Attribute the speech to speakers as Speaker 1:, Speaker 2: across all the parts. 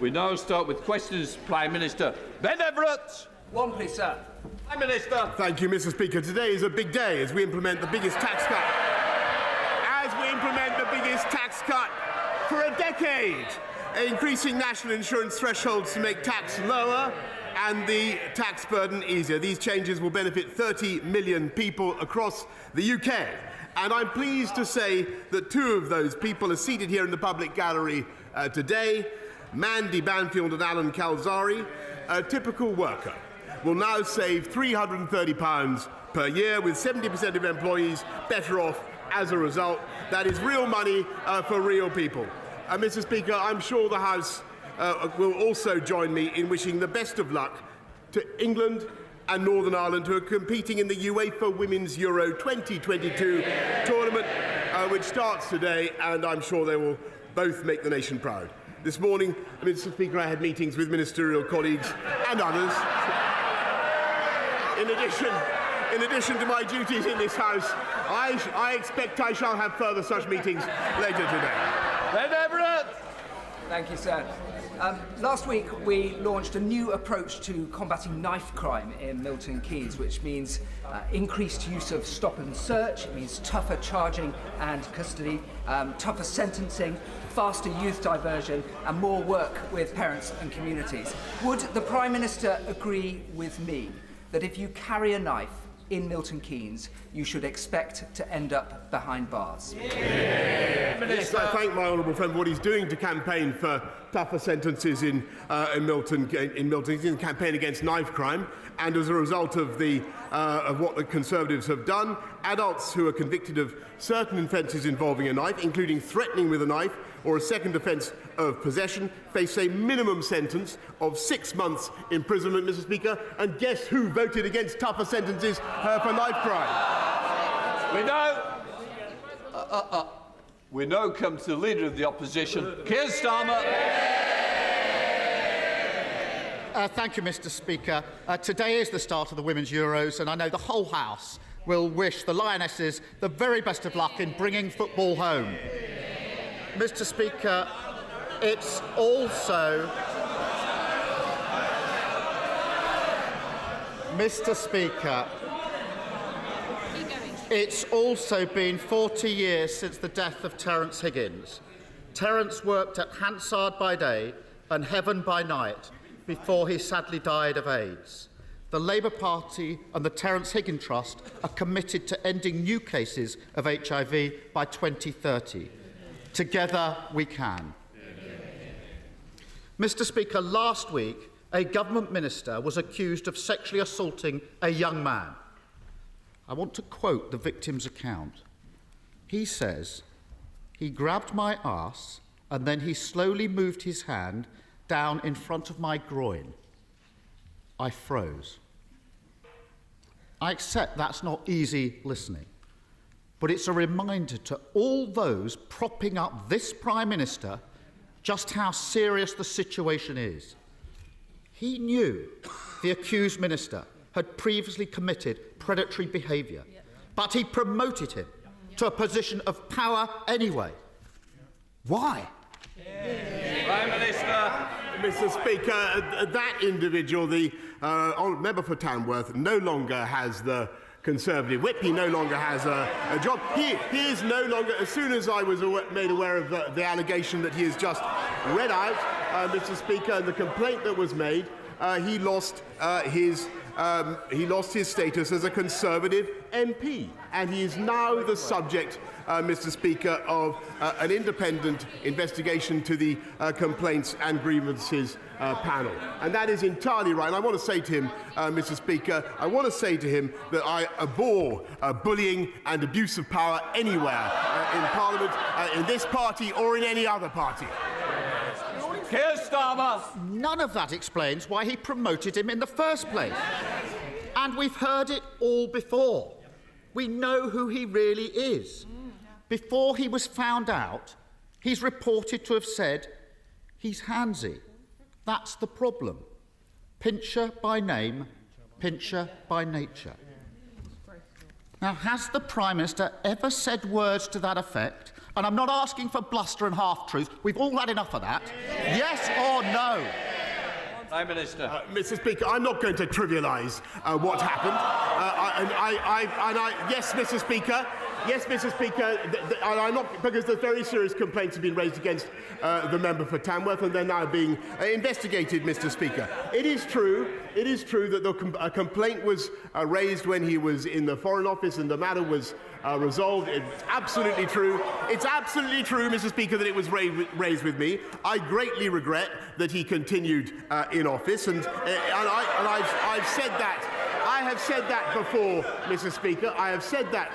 Speaker 1: We now start with questions. Prime Minister Ben Everett.
Speaker 2: One, please, sir.
Speaker 1: Prime Minister.
Speaker 3: Thank you, Mr. Speaker. Today is a big day as we implement the biggest tax cut. For a decade, increasing national insurance thresholds to make tax lower and the tax burden easier. These changes will benefit 30 million people across the UK. And I'm pleased to say that two of those people are seated here in the public gallery today. Mandy Banfield and Alan Calzari, a typical worker, will now save £330 per year, with 70% of employees better off as a result. That is real money for real people. Mr. Speaker, I'm sure the House will also join me in wishing the best of luck to England and Northern Ireland, who are competing in the UEFA Women's Euro 2022 tournament, which starts today, and I'm sure they will both make the nation proud. This morning, Mr. Speaker, I had meetings with ministerial colleagues and others. In addition to my duties in this House, I expect I shall have further such meetings later today.
Speaker 1: Ben Everett.
Speaker 2: Thank you, sir. Last week, we launched a new approach to combating knife crime in Milton Keynes, which means increased use of stop and search. It means tougher charging and custody, tougher sentencing, faster youth diversion, and more work with parents and communities. Would the Prime Minister agree with me that if you carry a knife in Milton Keynes, you should expect to end up behind bars?
Speaker 3: Yes, I thank my honourable friend for what he's doing to campaign for tougher sentences in Milton Keynes, campaign against knife crime. And as a result of what the Conservatives have done, adults who are convicted of certain offences involving a knife, including threatening with a knife or a second offence of possession, face a minimum sentence of 6 months imprisonment, Mr. Speaker. And guess who voted against tougher sentences for knife crime?
Speaker 1: We now come to the Leader of the Opposition, Keir Starmer.
Speaker 4: Thank you, Mr. Speaker. Today is the start of the Women's Euros, and I know the whole House will wish the Lionesses the very best of luck in bringing football home. Mr. Speaker, it's also... Mr. Speaker, it's also been 40 years since the death of Terence Higgins. Terence worked at Hansard by day and Heaven by night before he sadly died of AIDS. The Labour Party and the Terence Higgins Trust are committed to ending new cases of HIV by 2030. Together we can. Mr. Speaker, last week a government minister was accused of sexually assaulting a young man. I want to quote the victim's account. He says, "He grabbed my arse and then he slowly moved his hand down in front of my groin. I froze." I accept that's not easy listening, but it's a reminder to all those propping up this Prime Minister just how serious the situation is. He knew the accused minister had previously committed predatory behaviour, but he promoted him to a position of power anyway. Why?
Speaker 1: Prime Minister.
Speaker 3: Mr. Speaker, that individual, the member for Tamworth, no longer has the Conservative whip. He no longer has a job. He is no longer, as soon as I was made aware of the allegation that he has just read out, Mr. Speaker, and the complaint that was made, he lost his status as a Conservative MP, and he is now the subject, Mr. Speaker, of an independent investigation to the Complaints and Grievances panel. And that is entirely right. And I want to say to him, Mr. Speaker, I want to say to him that I abhor bullying and abuse of power anywhere in Parliament, in this party or in any other party.
Speaker 1: Keir Starmer.
Speaker 4: None of that explains why he promoted him in the first place. And we've heard it all before. We know who he really is. Before he was found out, he's reported to have said he's handsy. That's the problem. Pincher by name, pincher by nature. Now, has the Prime Minister ever said words to that effect And I'm not asking for bluster and half-truths. We've all had enough of that. Yes or no?
Speaker 1: Prime Minister.
Speaker 3: Mr. Speaker, I'm not going to trivialise what happened. Yes, Mr. Speaker. Yes, Mr. Speaker, and I'm not, because the very serious complaints have been raised against the member for Tamworth, and they're now being investigated, Mr. Speaker. It is true that a complaint was raised when he was in the Foreign Office, and the matter was resolved. It's absolutely true. It's absolutely true, Mr. Speaker, that it was raised with me. I greatly regret that he continued in office, and I've said that. I have said that before, Mr. Speaker. I have said that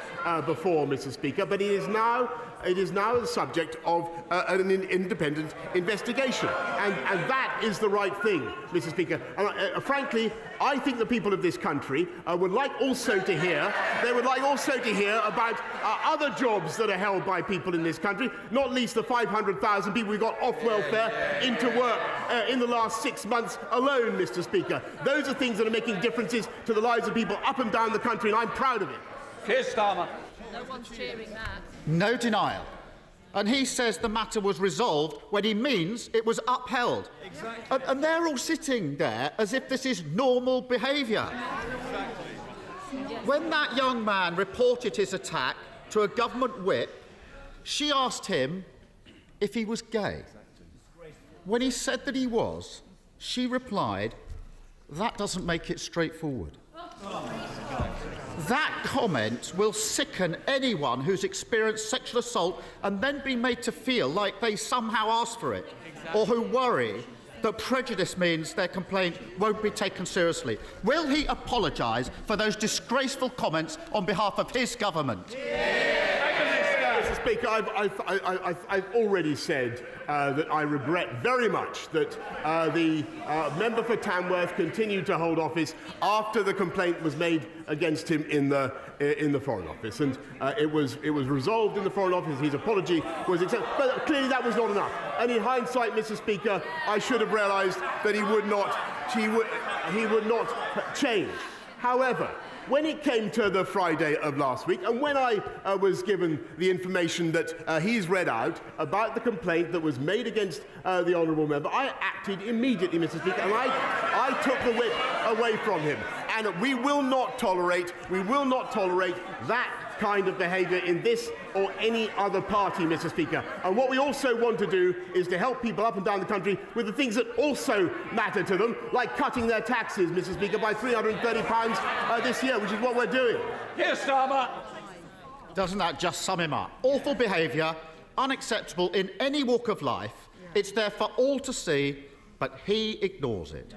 Speaker 3: before, Mr. Speaker. But it is now the subject of an independent investigation, and that is the right thing, Mr. Speaker. And frankly, I think the people of this country would like also to hear. They would like also to hear about other jobs that are held by people in this country, not least the 500,000 people who got off welfare into work in the last 6 months alone, Mr. Speaker. Those are things that are making differences to the lives of people up and down the country, and I'm proud of it.
Speaker 1: Keir Starmer.
Speaker 5: No one's cheering that.
Speaker 4: No denial. And he says the matter was resolved when he means it was upheld. Exactly. And they're all sitting there as if this is normal behaviour. Exactly. When that young man reported his attack to a government whip, she asked him if he was gay. When he said that he was, she replied, "That doesn't make it straightforward." That comment will sicken anyone who's experienced sexual assault and then be made to feel like they somehow asked for it, or who worry that prejudice means their complaint won't be taken seriously. Will he apologise for those disgraceful comments on behalf of his government?
Speaker 3: Mr. Speaker, I've already said that I regret very much that the member for Tamworth continued to hold office after the complaint was made against him in the Foreign Office, and it was resolved in the Foreign Office. His apology was accepted, but clearly that was not enough. And in hindsight, Mr. Speaker, I should have realised that he would not change. However, when it came to the Friday of last week, and when I was given the information that he's read out about the complaint that was made against the honourable member, I acted immediately, Mr. Speaker, and I took the whip away from him. And we will not tolerate that kind of behaviour in this or any other party, Mr. Speaker. And what we also want to do is to help people up and down the country with the things that also matter to them, like cutting their taxes, Mr. Speaker, by £330 this year, which is what we're doing.
Speaker 1: Keir Starmer.
Speaker 4: Doesn't that just sum him up? Awful behaviour, unacceptable in any walk of life. It's there for all to see, but he ignores it.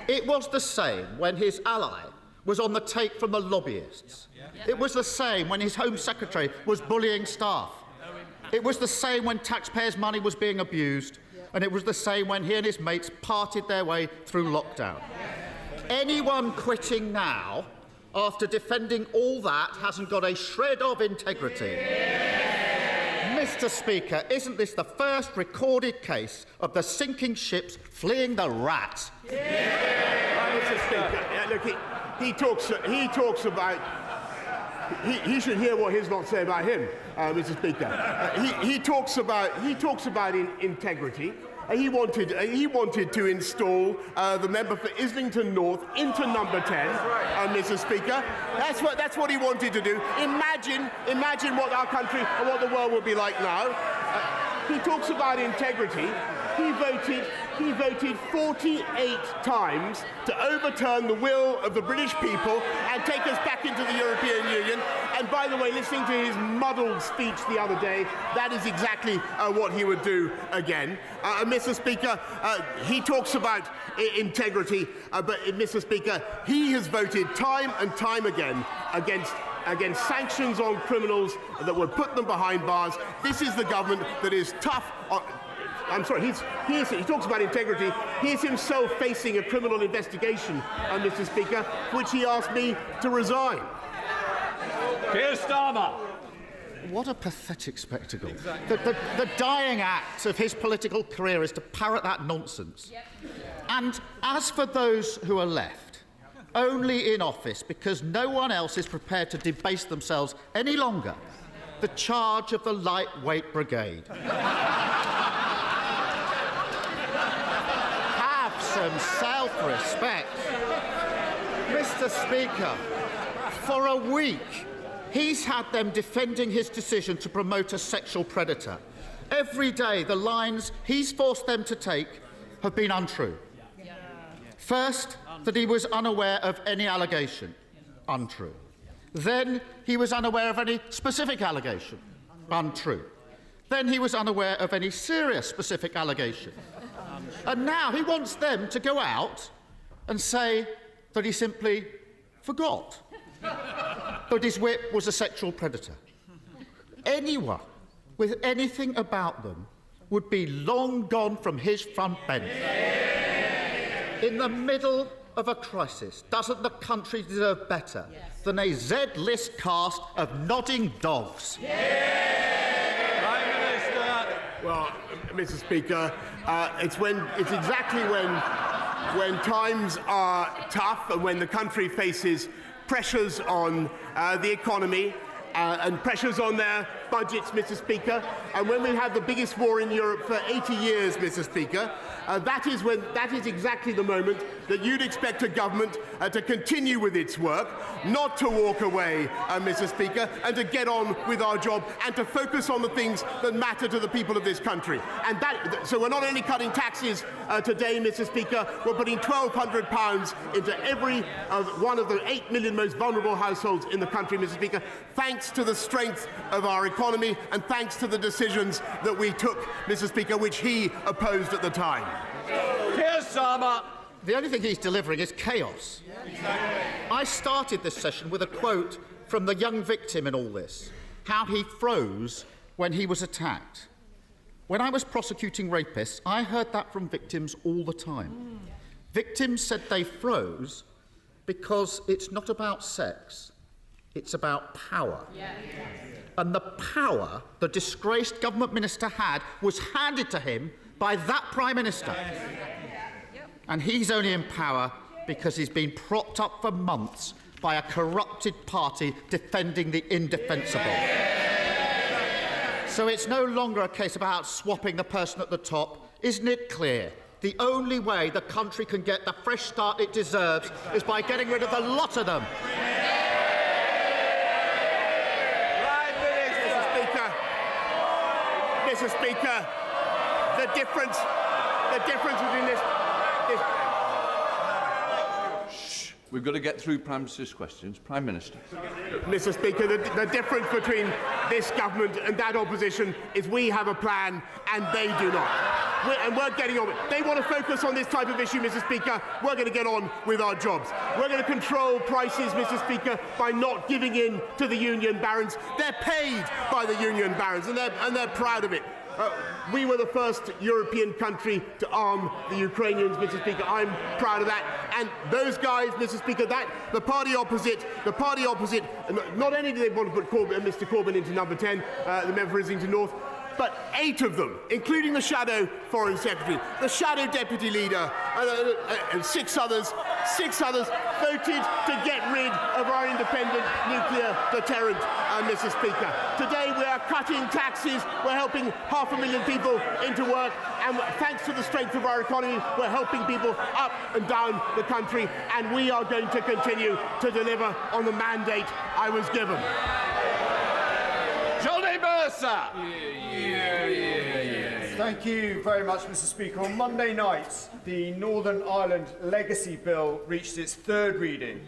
Speaker 4: It was the same when his ally was on the take from the lobbyists. It was the same when his Home Secretary was bullying staff. It was the same when taxpayers' money was being abused. And it was the same when he and his mates parted their way through lockdown. Anyone quitting now, after defending all that, hasn't got a shred of integrity. Mr. Speaker, isn't this the first recorded case of the sinking ships fleeing the rat?
Speaker 3: Mr. Speaker, look, he talks about. He should hear what he's not saying about him, Mr. Speaker. He talks about integrity. He wanted to install the member for Islington North into number 10, Mr. Speaker. That's what he wanted to do. Imagine what our country and what the world would be like now. He talks about integrity. He voted 48 times to overturn the will of the British people and take us back into the European Union. And by the way, listening to his muddled speech the other day, that is exactly what he would do again. Mr. Speaker, he talks about integrity, but Mr. Speaker, he has voted time and time again against sanctions on criminals that would put them behind bars. This is the government that is tough on... I'm sorry, he talks about integrity. He is himself facing a criminal investigation, Mr. Speaker, for which he asked me to resign.
Speaker 1: Keir Starmer.
Speaker 4: What a pathetic spectacle. Exactly. The dying act of his political career is to parrot that nonsense. Yep. And as for those who are left, only in office because no one else is prepared to debase themselves any longer, the charge of the lightweight brigade. Have some self-respect. Mr. Speaker, for a week, he's had them defending his decision to promote a sexual predator. Every day, the lines he's forced them to take have been untrue. First, that he was unaware of any allegation. Untrue. Then he was unaware of any specific allegation. Untrue. Then he was unaware of any serious specific allegation. And now he wants them to go out and say that he simply forgot that his whip was a sexual predator. Anyone with anything about them would be long gone from his front bench. In the middle of a crisis, doesn't the country deserve better than a Z-list cast of nodding dogs?
Speaker 1: Prime Minister.
Speaker 3: Well, Mr. Speaker, it's exactly when times are tough and when the country faces pressures on the economy and pressures on their budgets, Mr. Speaker, and when we have the biggest war in Europe for 80 years, Mr. Speaker, that is exactly the moment that you'd expect a government to continue with its work, not to walk away, Mr. Speaker, and to get on with our job and to focus on the things that matter to the people of this country. And so we're not only cutting taxes today, Mr. Speaker, we're putting £1,200 into every one of the 8 million most vulnerable households in the country, Mr. Speaker, thanks to the strength of our economy and thanks to the decisions that we took, Mr. Speaker, which he opposed at the time.
Speaker 1: Keir Starmer.
Speaker 4: The only thing he's delivering is chaos. I started this session with a quote from the young victim in all this, how he froze when he was attacked. When I was prosecuting rapists, I heard that from victims all the time. Victims said they froze because it's not about sex, it's about power. And the power the disgraced government minister had was handed to him by that Prime Minister. And he's only in power because he's been propped up for months by a corrupted party defending the indefensible. So it's no longer a case about swapping the person at the top. Isn't it clear? The only way the country can get the fresh start it deserves is by getting rid of the lot of them.
Speaker 3: Mr. Speaker, the difference between this.
Speaker 1: We've got to get through Prime Minister's questions. Prime Minister.
Speaker 3: Mr. Speaker, the difference between this government and that opposition is we have a plan and they do not. We're getting on with it. They want to focus on this type of issue, Mr. Speaker. We're going to get on with our jobs. We're going to control prices, Mr. Speaker, by not giving in to the union barons. They're paid by the union barons and they're proud of it. We were the first European country to arm the Ukrainians, Mr. Speaker. I'm proud of that. And those guys, Mr. Speaker, the party opposite, not only do they want to put Mr. Corbyn into number 10, the member for Islington North, but 8 of them, including the shadow foreign secretary, the shadow deputy leader, and 6 others, voted to get rid of our independent nuclear deterrent, Mr. Speaker. Today we are cutting taxes, we're helping 500,000 people into work, and thanks to the strength of our economy, we're helping people up and down the country, and we are going to continue to deliver on the mandate I was given.
Speaker 5: Thank you very much, Mr. Speaker. On Monday night, the Northern Ireland Legacy Bill reached its 3rd reading.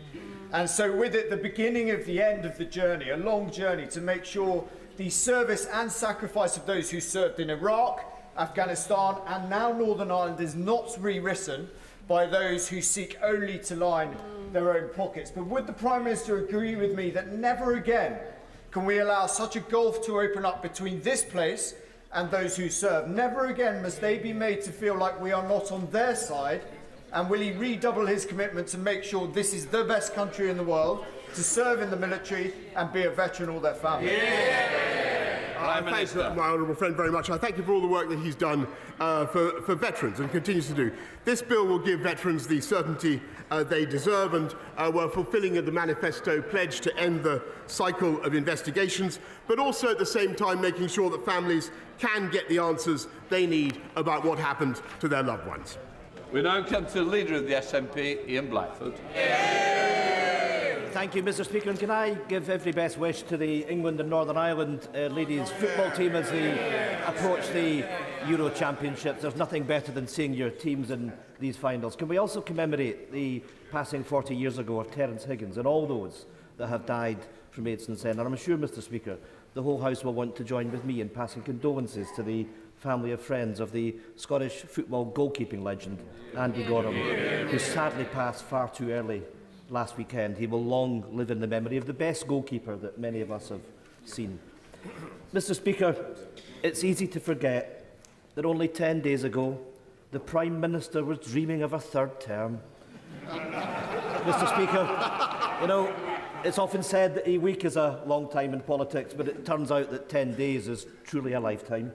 Speaker 5: And so with it, the beginning of the end of the journey, a long journey to make sure the service and sacrifice of those who served in Iraq, Afghanistan, and now Northern Ireland is not rewritten by those who seek only to line their own pockets. But would the Prime Minister agree with me that never again can we allow such a gulf to open up between this place and those who serve? Never again must they be made to feel like we are not on their side. And will he redouble his commitment to make sure this is the best country in the world, to serve in the military and be a veteran all their families?
Speaker 3: Thanks, my honourable friend, very much. I thank you for all the work that he's done for veterans and continues to do. This bill will give veterans the certainty they deserve, and we're fulfilling the manifesto pledge to end the cycle of investigations, but also at the same time making sure that families can get the answers they need about what happened to their loved ones.
Speaker 1: We now come to the Leader of the SNP, Ian Blackford.
Speaker 6: Thank you, Mr. Speaker. And can I give every best wish to the England and Northern Ireland ladies football team as they approach the Euro Championships. There's nothing better than seeing your teams in these finals. Can we also commemorate the passing 40 years ago of Terence Higgins and all those that have died from AIDS and Sen? And I'm sure, Mr. Speaker, the whole House will want to join with me in passing condolences to the family of friends of the Scottish football goalkeeping legend, Andy Gorham, who sadly passed far too early last weekend. He will long live in the memory of the best goalkeeper that many of us have seen. Mr. Speaker, it's easy to forget that only 10 days ago, the Prime Minister was dreaming of a third term. Mr. Speaker, you know, it's often said that a week is a long time in politics, but it turns out that 10 days is truly a lifetime.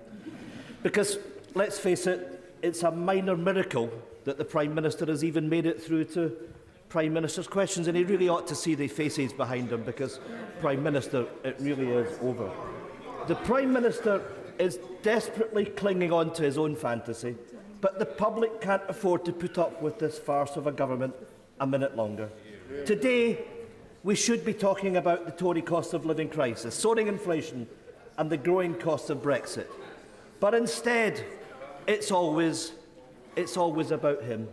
Speaker 6: Because, let's face it, it's a minor miracle that the Prime Minister has even made it through to Prime Minister's questions, and he really ought to see the faces behind him, because, Prime Minister, it really is over. The Prime Minister is desperately clinging on to his own fantasy, but the public can't afford to put up with this farce of a government a minute longer. Today, we should be talking about the Tory cost of living crisis, soaring inflation and the growing cost of Brexit. But instead, it's always about him.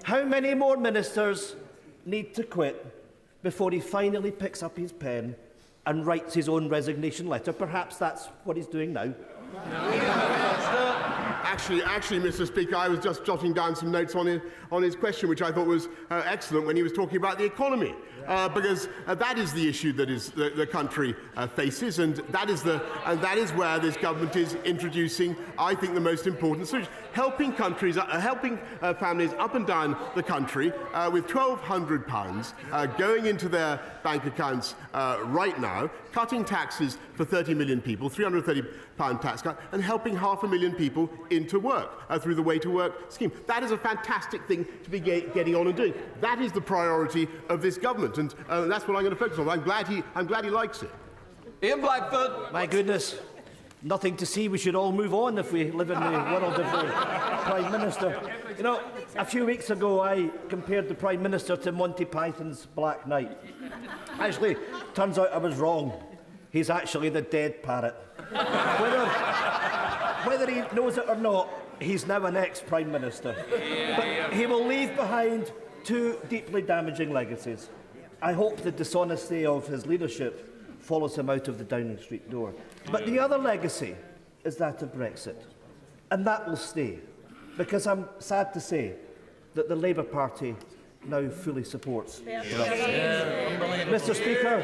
Speaker 6: How many more ministers need to quit before he finally picks up his pen and writes his own resignation letter? Perhaps that's what he's doing now.
Speaker 3: Actually, Mr. Speaker, I was just jotting down some notes on his question, which I thought was excellent when he was talking about the economy, because that is the issue that the country faces, and that is where this government is introducing, I think, the most important solution: helping families up and down the country with £1,200 going into their bank accounts right now, cutting taxes for 30 million people, £330 tax cut, and helping 500,000 people into work through the Way to Work scheme. That is a fantastic thing to be getting on and doing. That is the priority of this government, and that's what I'm going to focus on. I'm glad he likes it.
Speaker 1: Ian Blackford.
Speaker 6: My goodness, nothing to see. We should all move on if we live in the world of the Prime Minister. You know, a few weeks ago I compared the Prime Minister to Monty Python's Black Knight. Actually, turns out I was wrong. He's actually the dead parrot. Whether he knows it or not, he's now an ex-Prime Minister. But he will leave behind two deeply damaging legacies. I hope the dishonesty of his leadership follows him out of the Downing Street door. But the other legacy is that of Brexit. And that will stay, because I'm sad to say that the Labour Party now fully supports Brexit. Mr. Speaker,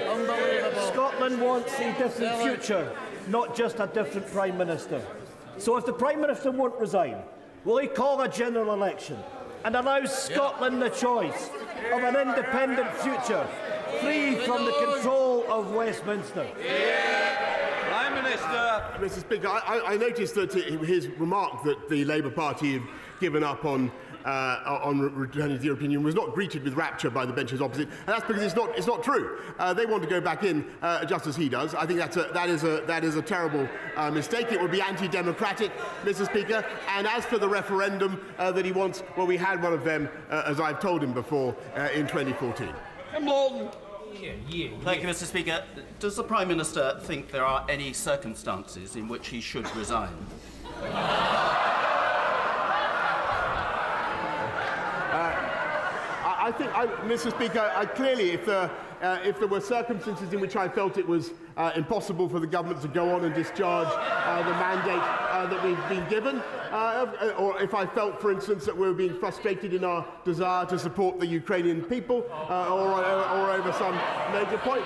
Speaker 6: Scotland wants a different future, not just a different Prime Minister. So if the Prime Minister won't resign, will he call a general election and allow Scotland the choice of an independent future, free from the control of Westminster?
Speaker 1: Prime Minister.
Speaker 3: Mr. Speaker, I noticed that his remark that the Labour Party had given up on returning to the European Union was not greeted with rapture by the benches opposite, and that's because it's not true. They want to go back in just as he does. I think that is a terrible mistake. It would be anti-democratic, Mr. Speaker. And as for the referendum that he wants, well, we had one of them, as I've told him before, in 2014.
Speaker 1: Come on.
Speaker 7: Thank you, Mr. Speaker. Does the Prime Minister think there are any circumstances in which he should resign?
Speaker 3: I think, Mr. Speaker, clearly, if there were circumstances in which I felt it was impossible for the government to go on and discharge the mandate that we've been given, or if I felt, for instance, that we were being frustrated in our desire to support the Ukrainian people, or over some major point,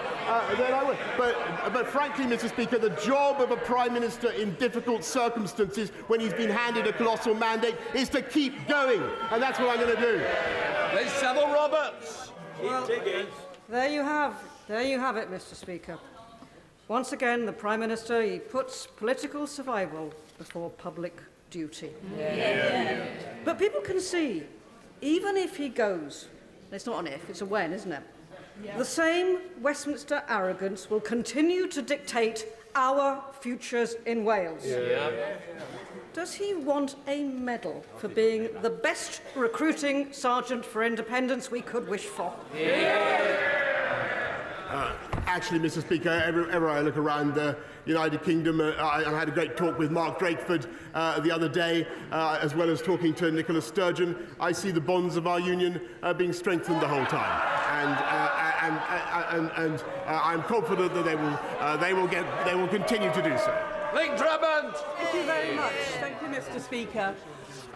Speaker 3: then I would. But frankly, Mr. Speaker, the job of a Prime Minister in difficult circumstances when he's been handed a colossal mandate is to keep going, and that's what I'm going to do.
Speaker 1: There's Savile Roberts.
Speaker 8: Well, there you have it, Mr. Speaker. Once again, the Prime Minister, he puts political survival before public duty. Yeah. But people can see, even if he goes, it's not an if, it's a when, isn't it? Yeah. The same Westminster arrogance will continue to dictate our futures in Wales. Yeah. Does he want a medal for being the best recruiting sergeant for independence we could wish for? Yeah.
Speaker 3: Actually, Mr. Speaker, everywhere I look around the United Kingdom, I had a great talk with Mark Drakeford the other day, as well as talking to Nicola Sturgeon. I see the bonds of our union being strengthened the whole time, and I'm confident that they will continue to do so.
Speaker 1: Link Drummond.
Speaker 9: Thank you very much. Thank you, Mr. Speaker.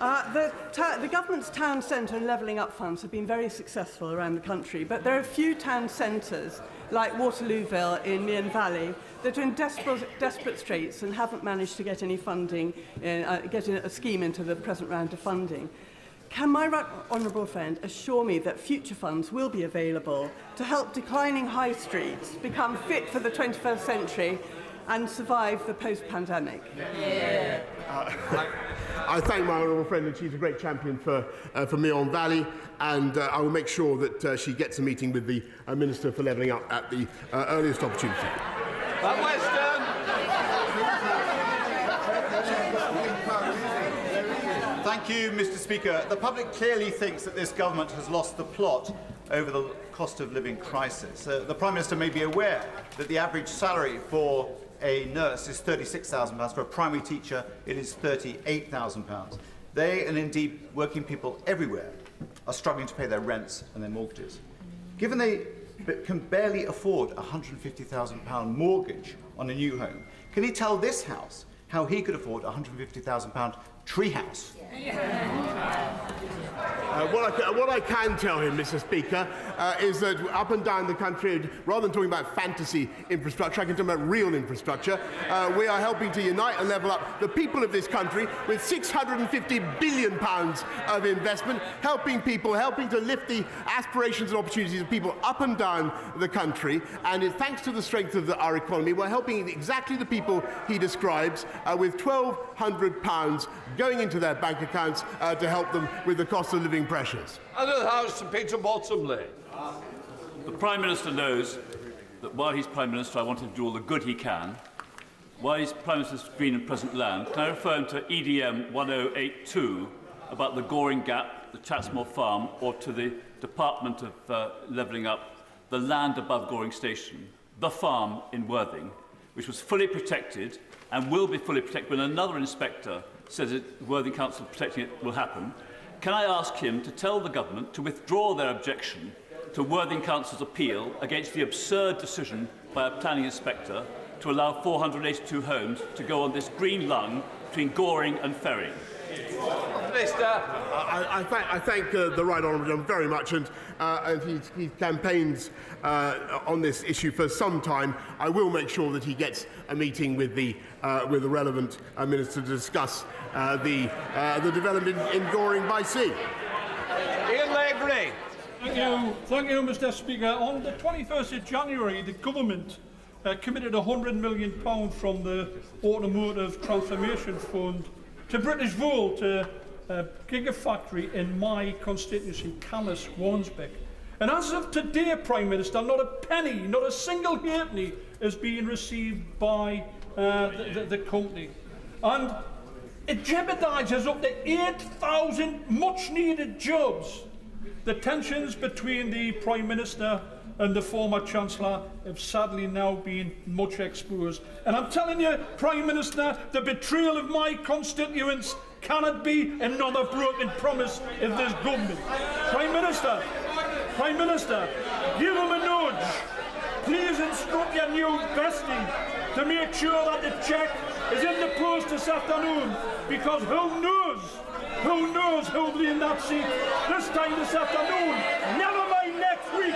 Speaker 9: The government's town centre and levelling up funds have been very successful around the country, but there are a few town centres, like Waterlooville in Mearn Valley, that are in desperate straits and haven't managed to get any funding, get a scheme into the present round of funding. Can my honourable friend assure me that future funds will be available to help declining high streets become fit for the 21st century and survive the post-pandemic?
Speaker 3: Yeah. I thank my honourable friend, and she's a great champion for Mearn Valley, and I will make sure that she gets a meeting with the Minister for Levelling Up at the earliest opportunity.
Speaker 1: Western.
Speaker 10: Thank you, Mr. Speaker. The public clearly thinks that this government has lost the plot over the cost of living crisis. The Prime Minister may be aware that the average salary for a nurse is £36,000. For a primary teacher, it is £38,000. They, and indeed working people everywhere, are struggling to pay their rents and their mortgages. Given they can barely afford a £150,000 mortgage on a new home, can he tell this House how he could afford a £150,000 treehouse?
Speaker 3: What I can tell him, Mr. Speaker, is that up and down the country, rather than talking about fantasy infrastructure, I can talk about real infrastructure. We are helping to unite and level up the people of this country with £650 billion of investment, helping people, helping to lift the aspirations and opportunities of people up and down the country. And thanks to the strength of our economy, we're helping exactly the people he describes with £1,200 going into their bank accounts to help them with the cost of living pressures.
Speaker 1: And the House, Peter Bottomley.
Speaker 11: The Prime Minister knows that while he's Prime Minister, I want him to do all the good he can. While he's Prime Minister's Green and Present Land, can I refer him to EDM 1082 about the Goring Gap, the Chatsmore Farm, or to the Department of Levelling Up, the land above Goring Station, the farm in Worthing, which was fully protected and will be fully protected when another inspector says that Worthing Council protecting it will happen. Can I ask him to tell the government to withdraw their objection to Worthing Council's appeal against the absurd decision by a planning inspector to allow 482 homes to go on this green lung between Goring and Ferry?
Speaker 1: Minister.
Speaker 3: I thank the Right Honourable John very much, and he campaigns on this issue for some time. I will make sure that he gets a meeting with the relevant minister to discuss the development in Goring by sea.
Speaker 1: Ian Leggery.
Speaker 12: Thank you, Mr. Speaker. On the 21st of January, the government committed £100 million from the Automotive Transformation Fund to British Wool, to a gigafactory in my constituency, Camas, Warnsbeck. And as of today, Prime Minister, not a penny, not a single halfpenny is being received by the company. And it jeopardises up to 8,000 much-needed jobs. The tensions between the Prime Minister and the former Chancellor have sadly now been much exposed. And I'm telling you, Prime Minister, the betrayal of my constituents cannot be another broken promise of this government. Prime Minister, give him a nudge. Please instruct your new bestie to make sure that the cheque is in the post this afternoon, because who knows who'll be in that seat this time this afternoon, never mind next week.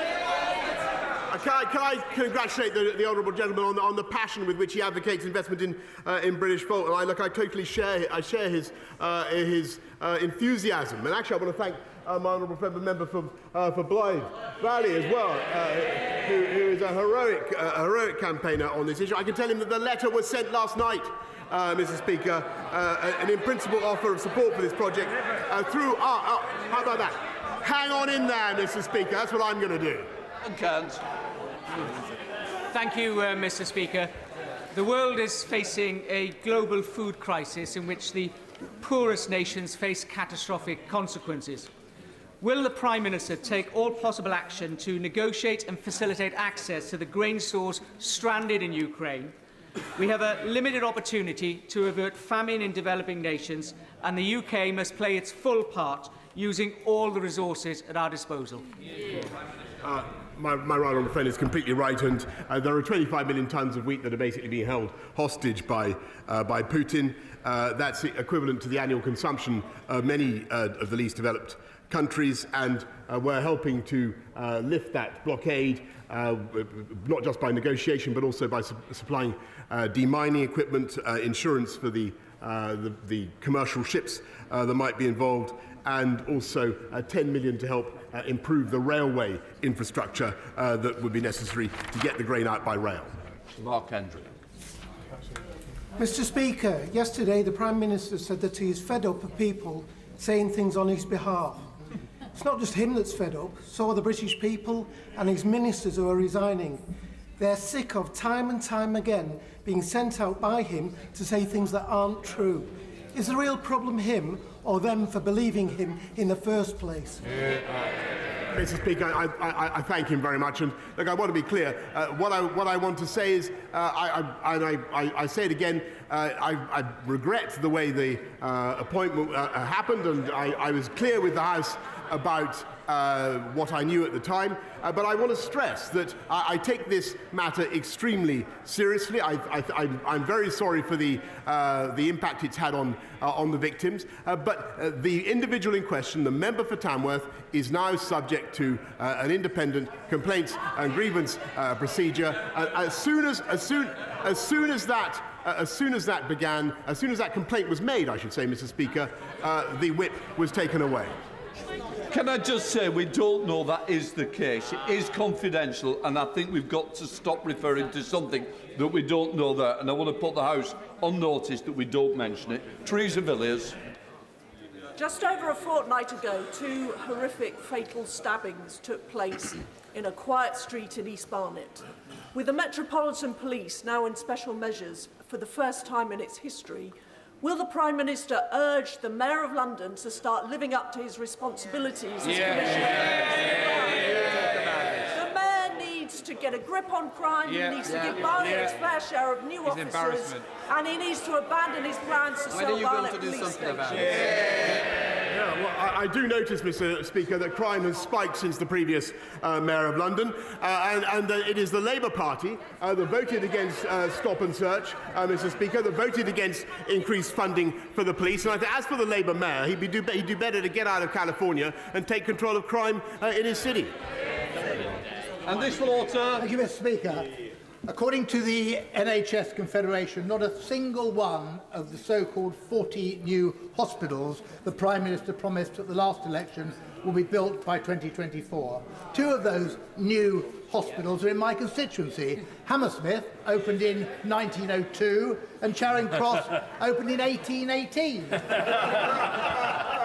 Speaker 3: Can I congratulate the honourable gentleman on the passion with which he advocates investment in British folk? And I totally share his enthusiasm. And actually, I want to thank my honourable member for Blythe Valley as well, who is a heroic campaigner on this issue. I can tell him that the letter was sent last night, Mr. Speaker, an in-principle offer of support for this project through. How about that? Hang on in there, Mr. Speaker. That's what I'm going to do.
Speaker 2: Thank you, Mr. Speaker. The world is facing a global food crisis in which the poorest nations face catastrophic consequences. Will the Prime Minister take all possible action to negotiate and facilitate access to the grain stores stranded in Ukraine? We have a limited opportunity to avert famine in developing nations, and the UK must play its full part using all the resources at our disposal.
Speaker 3: My right honourable friend is completely right, and there are 25 million tonnes of wheat that are basically being held hostage by Putin. That's equivalent to the annual consumption of many of the least developed countries, and we're helping to lift that blockade, not just by negotiation, but also by supplying demining equipment, insurance for the commercial ships that might be involved, and also 10 million to help improve the railway infrastructure that would be necessary to get the grain out by rail.
Speaker 1: Mark Andrew.
Speaker 13: Mr. Speaker, yesterday the Prime Minister said that he is fed up of people saying things on his behalf. It's not just him that's fed up, so are the British people and his ministers who are resigning. They're sick of time and time again being sent out by him to say things that aren't true. Is the real problem him or them for believing him in the first place?
Speaker 3: Mr. Speaker, I thank him very much, and look, I want to be clear. What I want to say is, I say it again. I regret the way the appointment happened, and I was clear with the House about what I knew at the time. But I want to stress that I take this matter extremely seriously. I'm very sorry for the impact it's had on the victims. But the individual in question, the member for Tamworth, is now subject to an independent complaints and grievance procedure. As soon as that complaint was made, I should say, Mr. Speaker, the whip was taken away.
Speaker 1: Can I just say we don't know that is the case. It is confidential, and I think we've got to stop referring to something that we don't know there. And I want to put the House on notice that we don't mention it. Teresa Villiers.
Speaker 14: Just over a fortnight ago, 2 horrific fatal stabbings took place in a quiet street in East Barnet. With the Metropolitan Police now in special measures for the first time in its history, will the Prime Minister urge the Mayor of London to start living up to his responsibilities as Commissioner? The Mayor needs to get a grip on crime, he needs to give Barnet its fair share of new officers, and he needs to abandon his plans to sell Barnet police stations.
Speaker 3: Well, I do notice, Mr. Speaker, that crime has spiked since the previous Mayor of London, and it is the Labour Party that voted against stop and search, Mr. Speaker, that voted against increased funding for the police. And I think, as for the Labour Mayor, he'd do better to get out of California and take control of crime in his city.
Speaker 1: And this will alter.
Speaker 15: Thank you, Mr. Speaker. According to the NHS Confederation, not a single one of the so-called 40 new hospitals the Prime Minister promised at the last election will be built by 2024. 2 of those new hospitals are in my constituency. Hammersmith opened in 1902 and Charing Cross opened in 1818.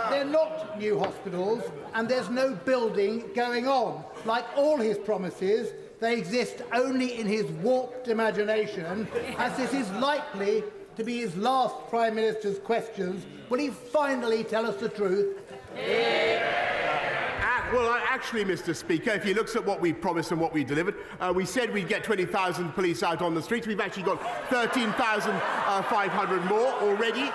Speaker 15: They're not new hospitals, and there's no building going on. Like all his promises, they exist only in his warped imagination, as this is likely to be his last Prime Minister's questions. Will he finally tell us the truth?
Speaker 3: Well, actually, Mr. Speaker, if he looks at what we promised and what we delivered, we said we'd get 20,000 police out on the streets. We've actually got 13,500 more already.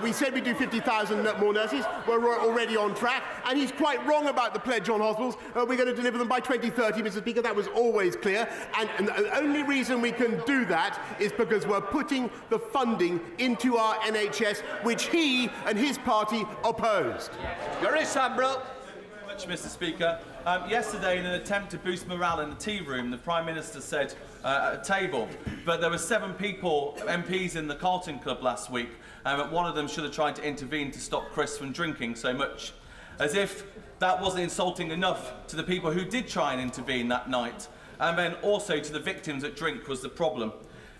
Speaker 3: We said we'd do 50,000 more nurses. We're already on track. And he's quite wrong about the pledge on hospitals. We're going to deliver them by 2030, Mr. Speaker. That was always clear. And the only reason we can do that is because we're putting the funding into our NHS, which he and his party opposed.
Speaker 1: Gary Sambrell.
Speaker 16: much, Mr. Speaker. Yesterday, in an attempt to boost morale in the tea room, the Prime Minister said at a table, but there were 7 people, MPs in the Carlton Club last week, and one of them should have tried to intervene to stop Chris from drinking so much. As if that wasn't insulting enough to the people who did try and intervene that night, and then also to the victims that drink was the problem.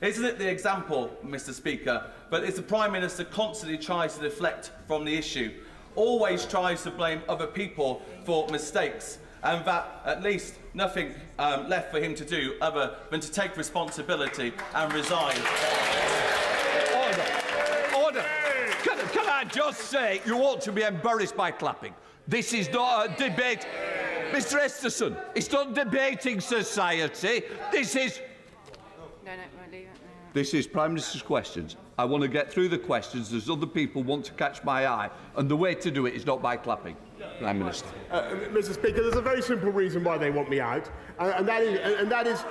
Speaker 16: Isn't it the example, Mr. Speaker, but it's the Prime Minister constantly tries to deflect from the issue, always tries to blame other people for mistakes, and that at least nothing left for him to do other than to take responsibility and resign.
Speaker 1: Order! Order! Can I just say, you ought to be embarrassed by clapping. This is not a debate. Mr. Esterson, it's not debating society. This is... This is Prime Minister's questions. I want to get through the questions. There's other people want to catch my eye, and the way to do it is not by clapping. Prime Minister.
Speaker 3: Mr. Speaker, there's a very simple reason why they want me out, and that is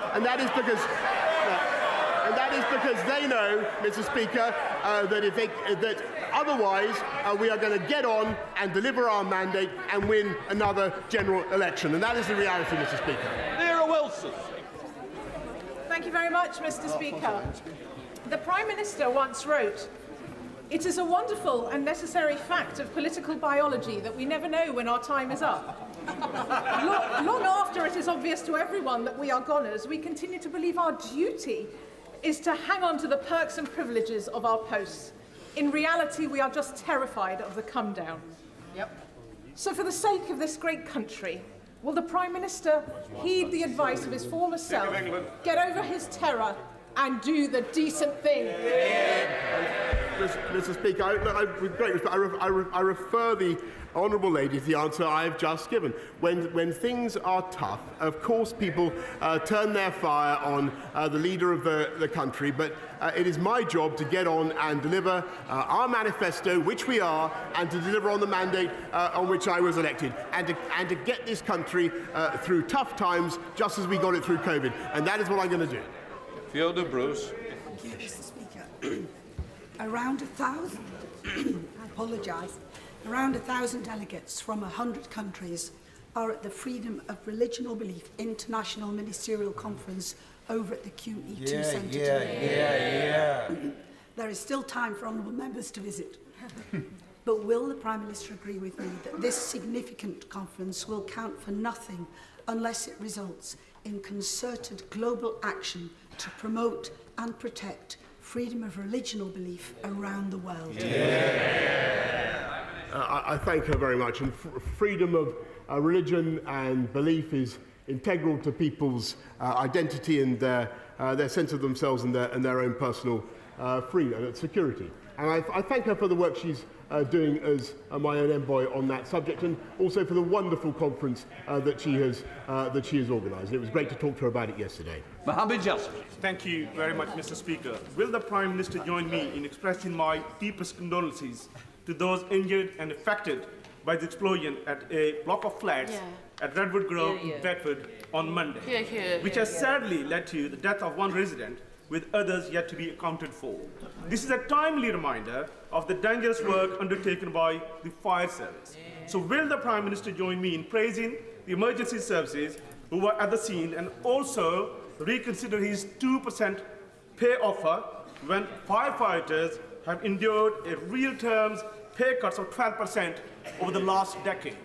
Speaker 3: because they know, Mr. Speaker, that otherwise we are going to get on and deliver our mandate and win another general election, and that is the reality, Mr. Speaker.
Speaker 1: Neera Wilson.
Speaker 14: Thank you very much, Mr. Speaker. The Prime Minister once wrote, "It is a wonderful and necessary fact of political biology that we never know when our time is up. Long after it is obvious to everyone that we are goners, we continue to believe our duty is to hang on to the perks and privileges of our posts. In reality, we are just terrified of the come down." Yep. So for the sake of this great country, will the Prime Minister heed the advice of his former self, get over his terror and do the decent thing?
Speaker 3: Mr. Speaker, with great respect, I refer the honourable lady to the answer I have just given. When things are tough, of course people turn their fire on the leader of the country, but it is my job to get on and deliver our manifesto, which we are, and to deliver on the mandate on which I was elected, and to get this country through tough times, just as we got it through COVID. And that is what I'm going to do.
Speaker 1: Fiona Bruce.
Speaker 17: Thank you, Mr. Speaker. Around 1,000, I apologise, around 1,000 delegates from 100 countries are at the Freedom of Religion or Belief International Ministerial Conference over at the QE2 Centre today. There is still time for honourable members to visit. But will the Prime Minister agree with me that this significant conference will count for nothing unless it results in concerted global action to promote and protect freedom of religion or belief around the world?
Speaker 3: I thank her very much. And freedom of religion and belief is integral to people's identity and their sense of themselves and their own personal freedom and security. And I thank her for the work she's doing as my own envoy on that subject, and also for the wonderful conference that she has organised. It was great to talk to her about it yesterday.
Speaker 1: Mohammed Jasser.
Speaker 18: Thank you very much, Mr. Speaker. Will the Prime Minister join me in expressing my deepest condolences to those injured and affected by the explosion at a block of flats at Redwood Grove in Bedford on Monday, which has sadly led to the death of one resident, with others yet to be accounted for. This is a timely reminder of the dangerous work undertaken by the fire service. So will the Prime Minister join me in praising the emergency services who were at the scene, and also reconsider his 2% pay offer when firefighters have endured a real terms pay cuts of 12% over the last decade?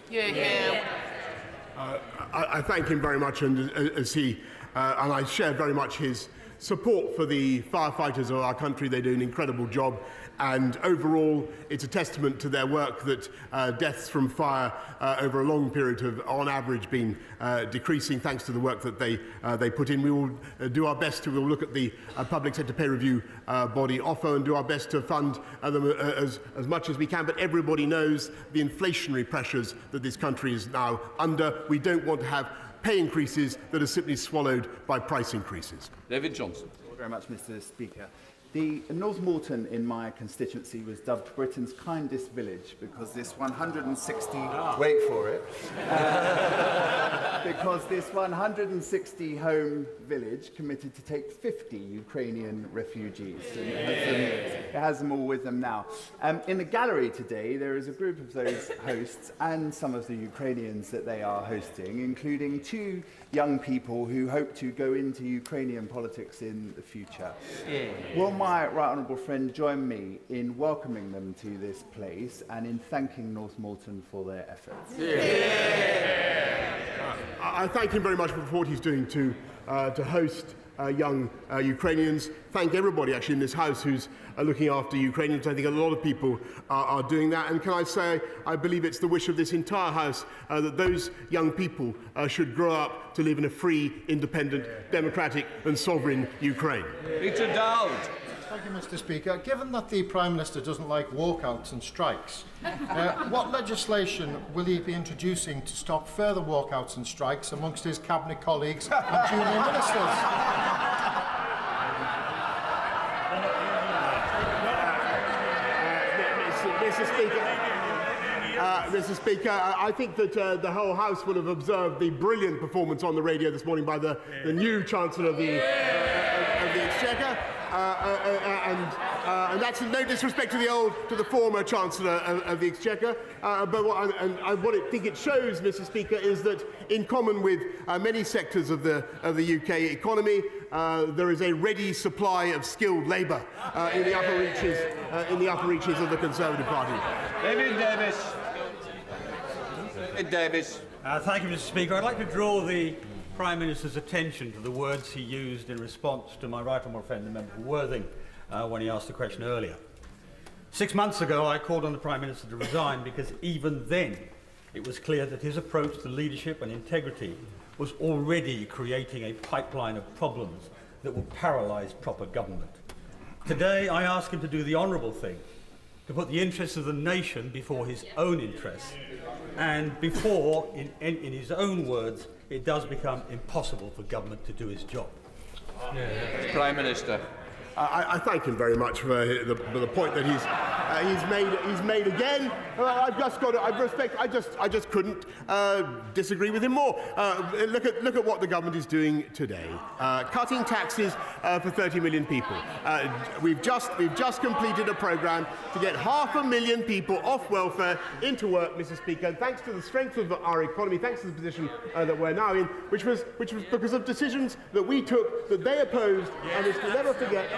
Speaker 3: I thank him very much, and and I share very much his support for the firefighters of our country. They do an incredible job, and overall it's a testament to their work that deaths from fire over a long period have on average been decreasing, thanks to the work that they put in. We will do our best we will look at the public sector pay review body offer and do our best to fund them as much as we can, but everybody knows the inflationary pressures that this country is now under. We don't want to have pay increases that are simply swallowed by price increases.
Speaker 1: David Johnson.
Speaker 19: Thank you very much, Mr. Speaker. The North Morton in my constituency was dubbed Britain's kindest village because this 160, wait for it, because this 160-home village committed to take 50 Ukrainian refugees. And it has them all with them now. In the gallery today, there is a group of those hosts and some of the Ukrainians that they are hosting, including 2 young people who hope to go into Ukrainian politics in the future. Yeah. Will my right honourable friend join me in welcoming them to this place and in thanking North Malton for their efforts?
Speaker 3: I thank him very much for what he's doing to host young Ukrainians. Thank everybody actually in this House who's looking after Ukrainians. I think a lot of people are doing that. And can I say, I believe it's the wish of this entire House that those young people should grow up to live in a free, independent, democratic and sovereign Ukraine.
Speaker 1: Peter Dowd.
Speaker 20: Thank you, Mr. Speaker. Given that the Prime Minister doesn't like walkouts and strikes, what legislation will he be introducing to stop further walkouts and strikes amongst his cabinet colleagues and junior ministers?
Speaker 3: Mr. Speaker, I think that the whole House will have observed the brilliant performance on the radio this morning by the new Chancellor of the Exchequer. And that's no disrespect to the former Chancellor of the Exchequer. But what I think it shows, Mr. Speaker, is that in common with many sectors of the UK economy, there is a ready supply of skilled labour in the upper reaches of the Conservative Party.
Speaker 1: David Davis. Davis.
Speaker 21: Thank you, Mr. Speaker. I'd like to draw the Prime Minister's attention to the words he used in response to my right honourable friend, the member for Worthing, when he asked the question earlier. 6 months ago, I called on the Prime Minister to resign because even then it was clear that his approach to leadership and integrity was already creating a pipeline of problems that will paralyse proper government. Today, I ask him to do the honourable thing, to put the interests of the nation before his own interests, and before, in his own words, it does become impossible for government to do its job.
Speaker 1: Prime Minister.
Speaker 3: I thank him very much for the point that he's made again. I've just got to, respect. I just couldn't disagree with him more. Look at what the government is doing today. Cutting taxes for 30 million people. We've just completed a programme to get 500,000 people off welfare into work, Mr. Speaker. And thanks to the strength of our economy, thanks to the position that we're now in, which was because of decisions that we took that they opposed, and it's to never forget.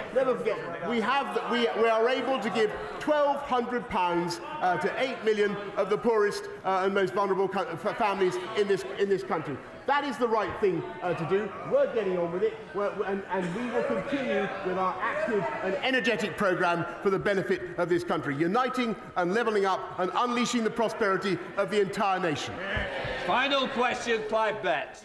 Speaker 3: We are able to give £1,200 to 8 million of the poorest and most vulnerable families in this country. That is the right thing to do. We're getting on with it, and we will continue with our active and energetic programme for the benefit of this country, uniting and levelling up and unleashing the prosperity of the entire nation.
Speaker 1: Final question, Clive Betts.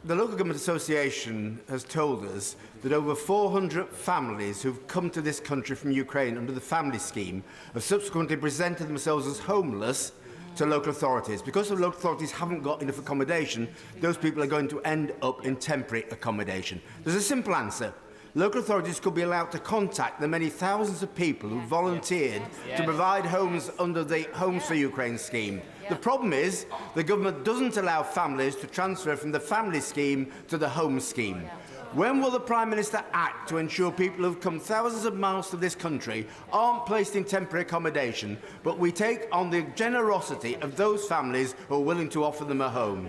Speaker 22: The Local Government Association has told us that over 400 families who've come to this country from Ukraine under the family scheme have subsequently presented themselves as homeless to local authorities. Because the local authorities haven't got enough accommodation, those people are going to end up in temporary accommodation. There's a simple answer. Local authorities could be allowed to contact the many thousands of people who volunteered to provide homes under the Homes for Ukraine scheme. The problem is the government doesn't allow families to transfer from the family scheme to the home scheme. When will the Prime Minister act to ensure people who've come thousands of miles to this country aren't placed in temporary accommodation, but we take on the generosity of those families who are willing to offer them a home?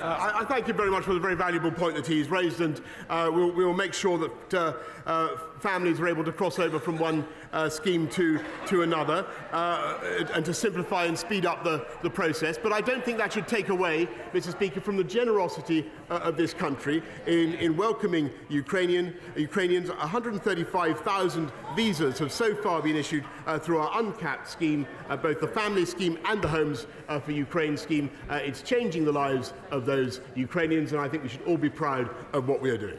Speaker 3: I thank you very much for the very valuable point that he's raised, and we will make sure that families are able to cross over from one scheme to another and to simplify and speed up the process. But I don't think that should take away, Mr. Speaker, from the generosity of this country in welcoming Ukrainians. 135,000 visas have so far been issued through our uncapped scheme, both the family scheme and the Homes for Ukraine scheme. It's changing the lives of those Ukrainians, and I think we should all be proud of what we are doing.